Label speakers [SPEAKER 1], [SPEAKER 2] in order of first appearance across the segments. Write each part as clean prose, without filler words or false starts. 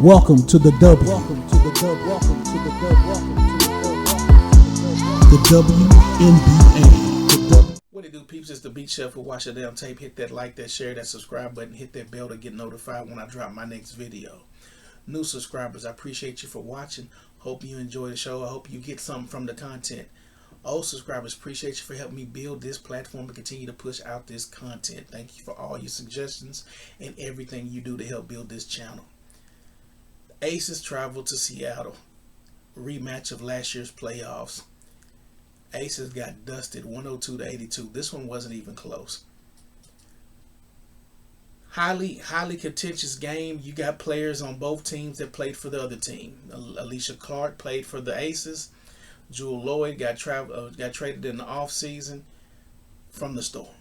[SPEAKER 1] Welcome to the W. Welcome to the W. Welcome to the W. Welcome to the WNBA.
[SPEAKER 2] What it do, peeps? It's the Beat Chef who watch the damn tape. Hit that like, that share, that subscribe button. Hit that bell to get notified when I drop my next video. New subscribers, I appreciate you for watching. Hope you enjoy the show. I hope you get something from the content. Old subscribers, appreciate you for helping me build this platform and continue to push out this content. Thank you for all your suggestions and everything you do to help build this channel. Aces traveled to Seattle. Rematch of last year's playoffs. Aces got dusted 102-82. This one wasn't even close. Highly contentious game. You got players on both teams that played for the other team. Alicia Clark played for the Aces. Jewel Lloyd got traded in the offseason from the Storm.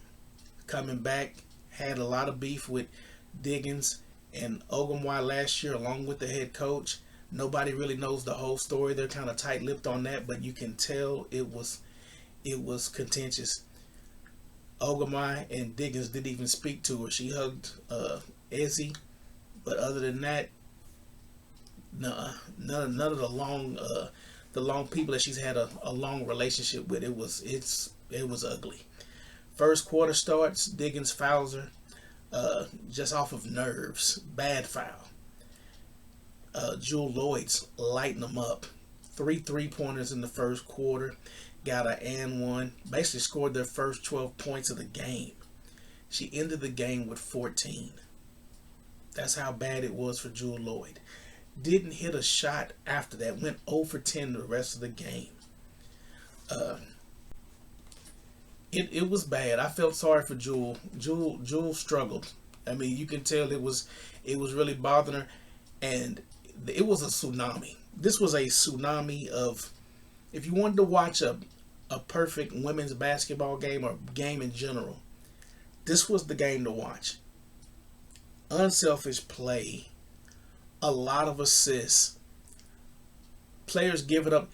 [SPEAKER 2] Coming back, had a lot of beef with Diggins and Ogwumike last year, along with the head coach. Nobody really knows the whole story. They're kind of tight-lipped on that, but you can tell it was contentious. Ogwumike and Diggins didn't even speak to her. She hugged Ezzy, but other than that, none of the long people that she's had a long relationship with. It was ugly. First quarter starts, Diggins fouls her just off of nerves. Bad foul. Jewel Lloyd's lighting them up. 3 3-pointers in the first quarter. Got an and one. Basically scored their first 12 points of the game. She ended the game with 14. That's how bad it was for Jewel Lloyd. Didn't hit a shot after that. Went 0 for 10 the rest of the game. It was bad. I felt sorry for Jewel. Jewel struggled. I mean, you can tell it was really bothering her, and it was a tsunami. This was a tsunami of, if you wanted to watch a perfect women's basketball game or game in general, this was the game to watch. Unselfish play, a lot of assists, players give it up.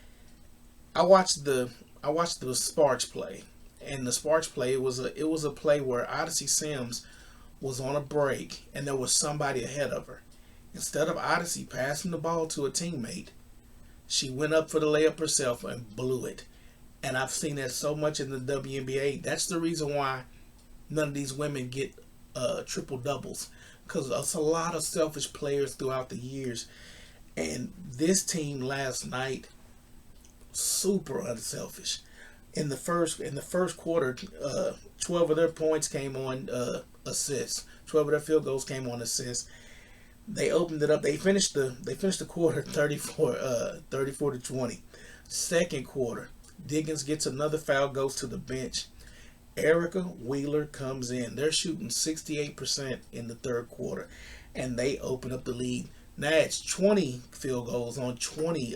[SPEAKER 2] I watched the Sparks play, and the Sparks play, it was a play where Odyssey Sims was on a break and there was somebody ahead of her. Instead of Odyssey passing the ball to a teammate, she went up for the layup herself and blew it. And I've seen that so much in the WNBA. That's the reason why none of these women get triple doubles, because there's a lot of selfish players throughout the years. And this team last night, super unselfish. In the first quarter, 12 of their points came on assists. 12 of their field goals came on assists. They opened it up. They finished the quarter 34-20. Second quarter, Diggins gets another foul, goes to the bench. Erica Wheeler comes in. They're shooting 68% in the third quarter, and they open up the lead. Now it's 20 field goals on 20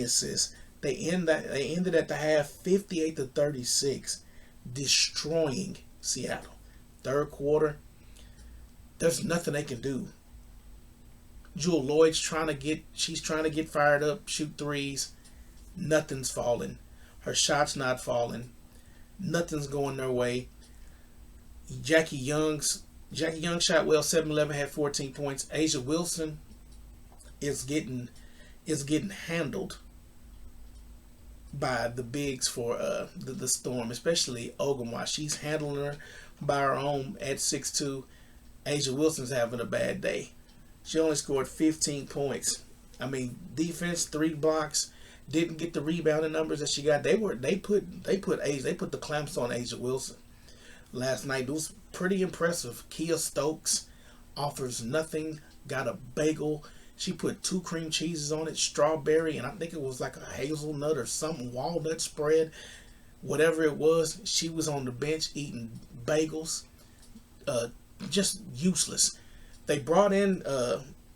[SPEAKER 2] assists. They ended at the half 58-36, destroying Seattle. Third quarter, there's nothing they can do. Jewel Lloyd's trying to get fired up, shoot threes. Nothing's falling. Her shot's not falling. Nothing's going their way. Jackie Young shot well, 7-11, had 14 points. A'ja Wilson is getting handled by the bigs for the Storm, especially Ogwumike. She's handling her by her own at 6'2". A'ja Wilson's having a bad day. She only scored 15 points. I mean, defense, 3 blocks, didn't get the rebounding numbers that she got. They put the clamps on A'ja Wilson last night. It was pretty impressive. Kia Stokes offers nothing, got a bagel. She put 2 cream cheeses on it, strawberry, and I think it was like a hazelnut or something, walnut spread. Whatever it was, she was on the bench eating bagels. Just useless. They brought in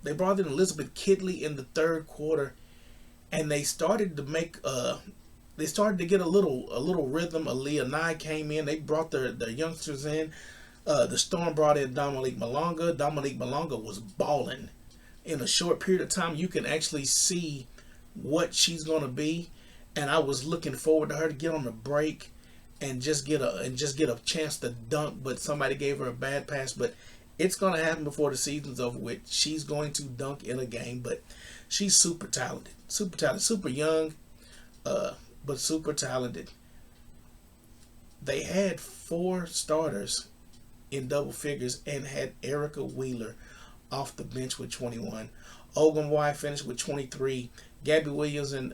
[SPEAKER 2] Elizabeth Kidley in the third quarter, and they started to get a little rhythm. Aaliyah Nye came in. They brought their youngsters in. The Storm brought in Dominique Malonga. Dominique Malonga was balling. In a short period of time, you can actually see what she's going to be, and I was looking forward to her to get on the break and just get a chance to dunk, but somebody gave her a bad pass. But It's going to happen before the season's over with. She's going to dunk in a game, but she's super talented, super young, but super talented. They had 4 starters in double figures and had Erica Wheeler off the bench with 21. Ogwumike finished with 23. Gabby Williams and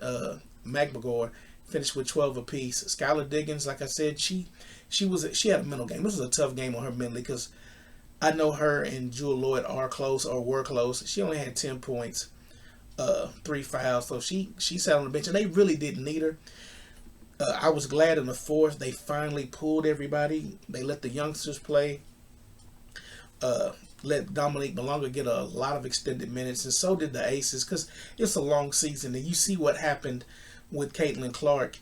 [SPEAKER 2] McMagor finished with 12 apiece. Skylar Diggins, like I said, she had a mental game. This was a tough game on her mentally because I know her and Jewel Lloyd are close or were close. She only had 10 points, 3 fouls, so she sat on the bench and they really didn't need her. I was glad in the fourth they finally pulled everybody. They let the youngsters play. Let Dominique Malonga get a lot of extended minutes, and so did the Aces, because it's a long season. And you see what happened with Caitlin Clark,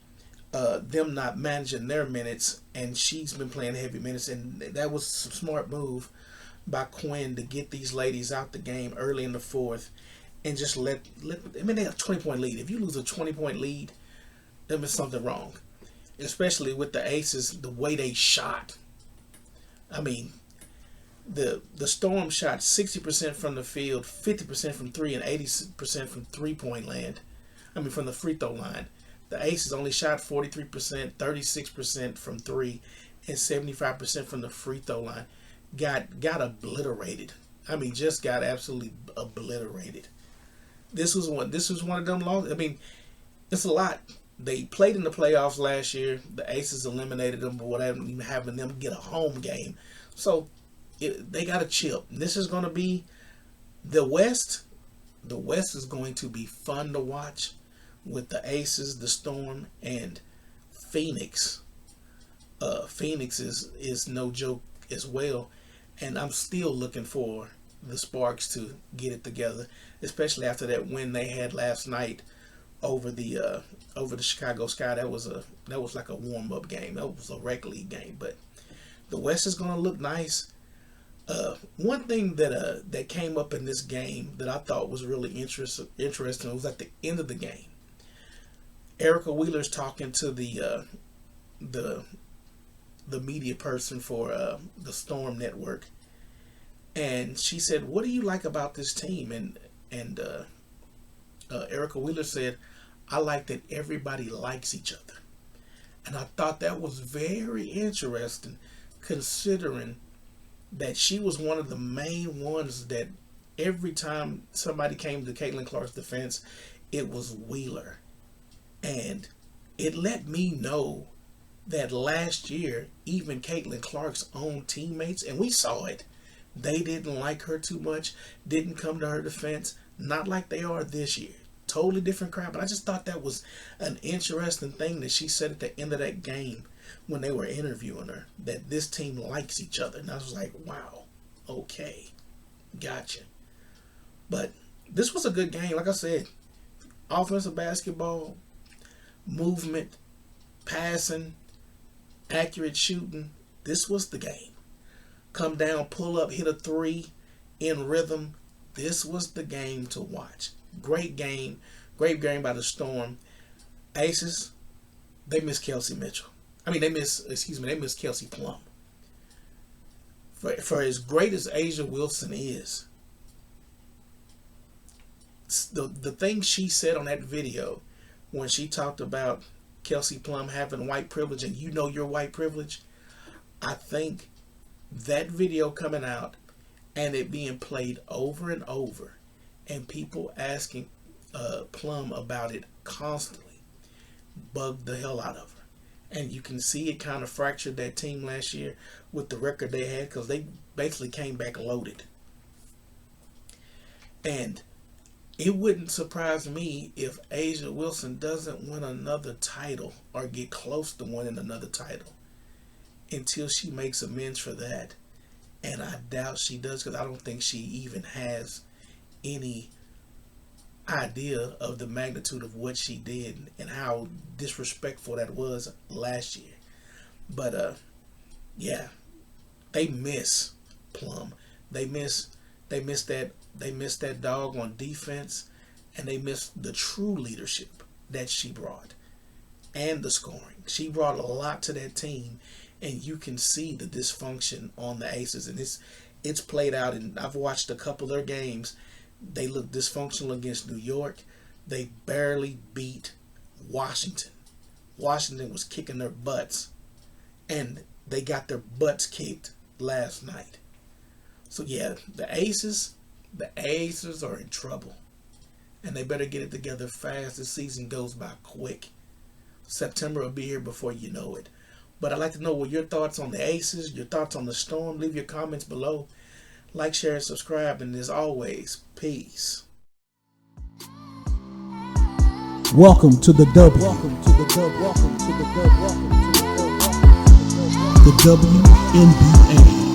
[SPEAKER 2] them not managing their minutes, and she's been playing heavy minutes, and that was a smart move by Quinn to get these ladies out the game early in the fourth, and just let I mean, they have a 20-point lead. If you lose a 20-point lead, there is something wrong, especially with the Aces, the way they shot. I mean, the Storm shot 60% from the field, 50% from three, and 80% from 3-point land. I mean, from the free throw line. The Aces only shot 43%, 36% from three, and 75% from the free throw line. Got obliterated. I mean, just got absolutely obliterated. This was one of them long. I mean, it's a lot. They played in the playoffs last year. The Aces eliminated them, but without even having them get a home game. So they got a chip. This is going to be the West. The West is going to be fun to watch with the Aces, the Storm, and Phoenix. Phoenix is no joke as well, and I'm still looking for the Sparks to get it together, especially after that win they had last night over the Chicago Sky. That was like a warm up game. That was a rec league game, but the West is going to look nice. One thing that came up in this game that I thought was really interesting was at the end of the game. Erica Wheeler's talking to the media person for the Storm Network, and she said, "What do you like about this team?" And Erica Wheeler said, "I like that everybody likes each other," and I thought that was very interesting, considering that she was one of the main ones that every time somebody came to Caitlin Clark's defense, it was Wheeler. And it let me know that last year, even Caitlin Clark's own teammates, and we saw it, they didn't like her too much, didn't come to her defense, not like they are this year. Totally different crowd. But I just thought that was an interesting thing that she said at the end of that game when they were interviewing her, that this team likes each other. And I was like, wow, okay, gotcha. But this was a good game. Like I said, offensive basketball, movement, passing, accurate shooting. This was the game. Come down, pull up, hit a three in rhythm. This was the game to watch. Great game by the Storm. Aces, they miss Kelsey Mitchell. They miss Kelsey Plum. For as great as A'ja Wilson is, the thing she said on that video when she talked about Kelsey Plum having white privilege, and you know your white privilege, I think that video coming out and it being played over and over and people asking Plum about it constantly bugged the hell out of her. And you can see it kind of fractured that team last year with the record they had, because they basically came back loaded. And it wouldn't surprise me if A'ja Wilson doesn't win another title or get close to winning another title until she makes amends for that. And I doubt she does, because I don't think she even has any idea of the magnitude of what she did and how disrespectful that was last year. But yeah, they miss Plum. They miss that dog on defense, and they miss the true leadership that she brought and the scoring. She brought a lot to that team, and you can see the dysfunction on the Aces, and It's played out, and I've watched a couple of their games. They look dysfunctional against New York. They barely beat Washington. Washington was kicking their butts, and they got their butts kicked last night. So yeah, the Aces are in trouble, and they better get it together fast. The season goes by quick. September will be here before you know it. But I'd like to know what your thoughts on the Aces, your thoughts on the Storm. Leave your comments below. Like, share, and subscribe. And as always, peace.
[SPEAKER 1] Welcome to the W. Welcome to the W. Welcome to the W. Welcome to the W. The WNBA.